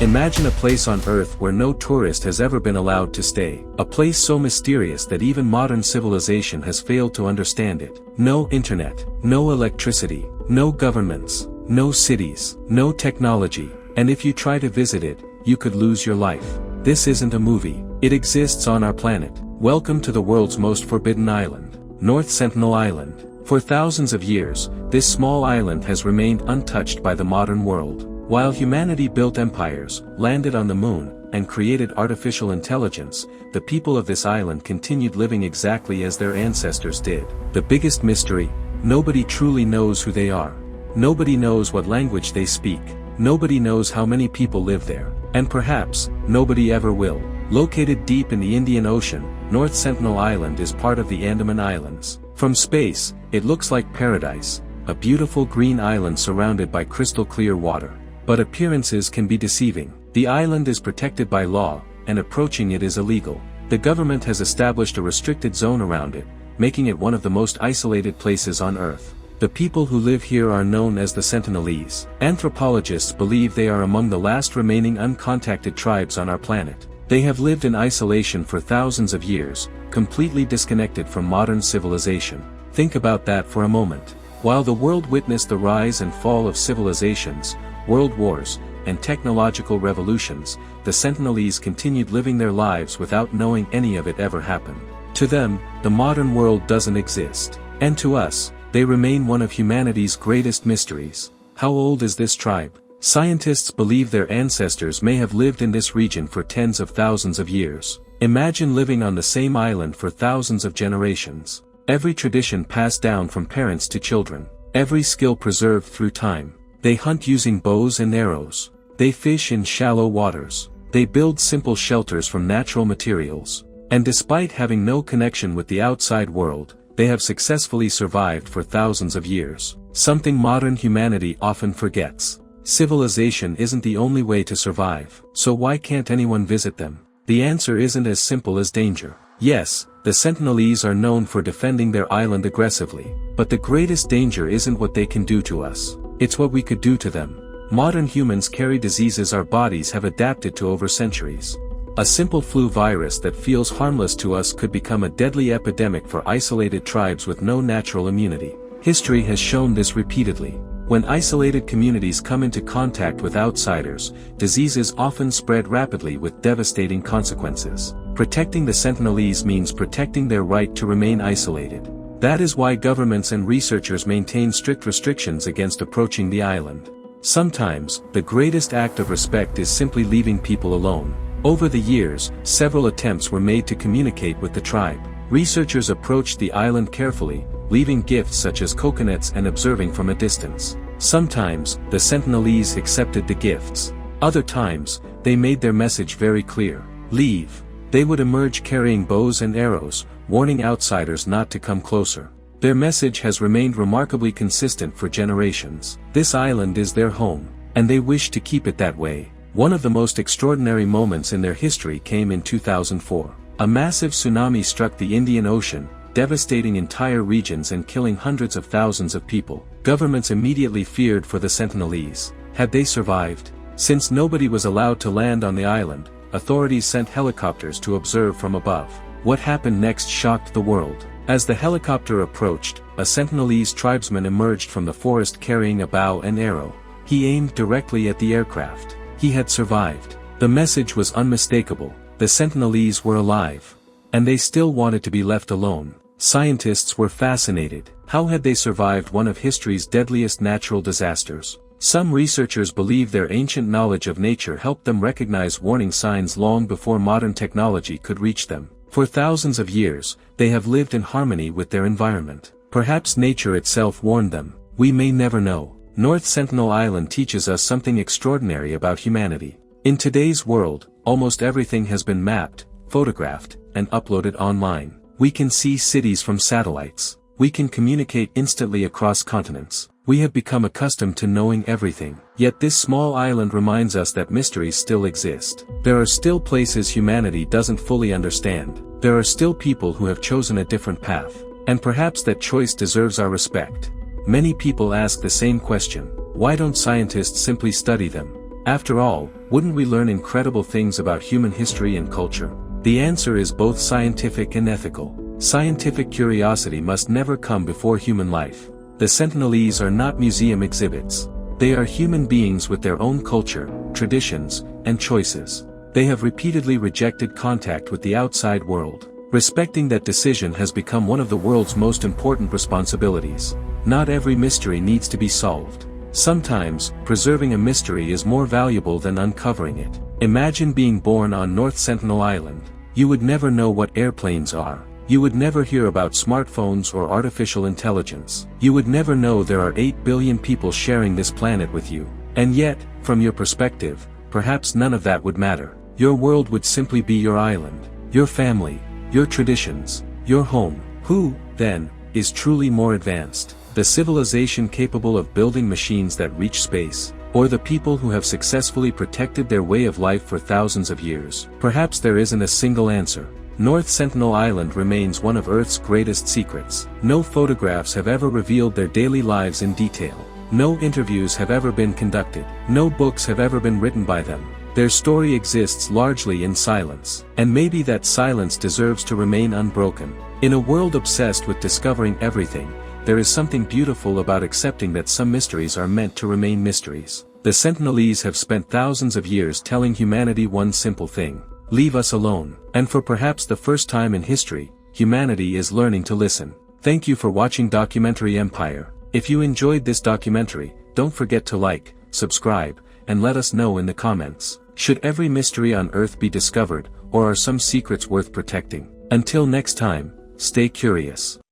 Imagine a place on Earth where no tourist has ever been allowed to stay. A place so mysterious that even modern civilization has failed to understand it. No internet, no electricity, no governments, no cities, no technology, and if you try to visit it, you could lose your life. This isn't a movie. It exists on our planet. Welcome to the world's most forbidden island, North Sentinel Island. For thousands of years, this small island has remained untouched by the modern world. While humanity built empires, landed on the moon, and created artificial intelligence, the people of this island continued living exactly as their ancestors did. The biggest mystery: nobody truly knows who they are. Nobody knows what language they speak. Nobody knows how many people live there. And perhaps, nobody ever will. Located deep in the Indian Ocean, North Sentinel Island is part of the Andaman Islands. From space, it looks like paradise, a beautiful green island surrounded by crystal clear water. But appearances can be deceiving. The island is protected by law, and approaching it is illegal. The government has established a restricted zone around it, making it one of the most isolated places on Earth. The people who live here are known as the Sentinelese. Anthropologists believe they are among the last remaining uncontacted tribes on our planet. They have lived in isolation for thousands of years, completely disconnected from modern civilization. Think about that for a moment. While the world witnessed the rise and fall of civilizations, world wars, and technological revolutions, the Sentinelese continued living their lives without knowing any of it ever happened. To them, the modern world doesn't exist. And to us, they remain one of humanity's greatest mysteries. How old is this tribe? Scientists believe their ancestors may have lived in this region for tens of thousands of years. Imagine living on the same island for thousands of generations. Every tradition passed down from parents to children. Every skill preserved through time. They hunt using bows and arrows. They fish in shallow waters. They build simple shelters from natural materials. And despite having no connection with the outside world, they have successfully survived for thousands of years. Something modern humanity often forgets. Civilization isn't the only way to survive. So why can't anyone visit them? The answer isn't as simple as danger. Yes, the Sentinelese are known for defending their island aggressively. But the greatest danger isn't what they can do to us. It's what we could do to them. Modern humans carry diseases our bodies have adapted to over centuries. A simple flu virus that feels harmless to us could become a deadly epidemic for isolated tribes with no natural immunity. History has shown this repeatedly. When isolated communities come into contact with outsiders, diseases often spread rapidly with devastating consequences. Protecting the Sentinelese means protecting their right to remain isolated. That is why governments and researchers maintain strict restrictions against approaching the island. Sometimes, the greatest act of respect is simply leaving people alone. Over the years, several attempts were made to communicate with the tribe. Researchers approached the island carefully, leaving gifts such as coconuts and observing from a distance. Sometimes, the Sentinelese accepted the gifts. Other times, they made their message very clear. Leave. They would emerge carrying bows and arrows, warning outsiders not to come closer. Their message has remained remarkably consistent for generations. This island is their home, and they wish to keep it that way. One of the most extraordinary moments in their history came in 2004. A massive tsunami struck the Indian Ocean, devastating entire regions and killing hundreds of thousands of people. Governments immediately feared for the Sentinelese. Had they survived? Since nobody was allowed to land on the island, authorities sent helicopters to observe from above. What happened next shocked the world. As the helicopter approached, a Sentinelese tribesman emerged from the forest carrying a bow and arrow. He aimed directly at the aircraft. He had survived. The message was unmistakable. The Sentinelese were alive. And they still wanted to be left alone. Scientists were fascinated. How had they survived one of history's deadliest natural disasters? Some researchers believe their ancient knowledge of nature helped them recognize warning signs long before modern technology could reach them. For thousands of years, they have lived in harmony with their environment. Perhaps nature itself warned them. We may never know. North Sentinel Island teaches us something extraordinary about humanity. In today's world, almost everything has been mapped, photographed, and uploaded online. We can see cities from satellites. We can communicate instantly across continents. We have become accustomed to knowing everything. Yet this small island reminds us that mysteries still exist. There are still places humanity doesn't fully understand. There are still people who have chosen a different path. And perhaps that choice deserves our respect. Many people ask the same question: why don't scientists simply study them? After all, wouldn't we learn incredible things about human history and culture? The answer is both scientific and ethical. Scientific curiosity must never come before human life. The Sentinelese are not museum exhibits. They are human beings with their own culture, traditions, and choices. They have repeatedly rejected contact with the outside world. Respecting that decision has become one of the world's most important responsibilities. Not every mystery needs to be solved. Sometimes, preserving a mystery is more valuable than uncovering it. Imagine being born on North Sentinel Island. You would never know what airplanes are. You would never hear about smartphones or artificial intelligence. You would never know there are 8 billion people sharing this planet with you. And yet, from your perspective, perhaps none of that would matter. Your world would simply be your island, your family, your traditions, your home. Who, then, is truly more advanced? The civilization capable of building machines that reach space, or the people who have successfully protected their way of life for thousands of years? Perhaps there isn't a single answer. North Sentinel Island remains one of Earth's greatest secrets. No photographs have ever revealed their daily lives in detail. No interviews have ever been conducted. No books have ever been written by them. Their story exists largely in silence. And maybe that silence deserves to remain unbroken. In a world obsessed with discovering everything, there is something beautiful about accepting that some mysteries are meant to remain mysteries. The Sentinelese have spent thousands of years telling humanity one simple thing: leave us alone. And for perhaps the first time in history, humanity is learning to listen. Thank you for watching Documentary Empire. If you enjoyed this documentary, don't forget to like, subscribe, and let us know in the comments. Should every mystery on Earth be discovered, or are some secrets worth protecting? Until next time, stay curious.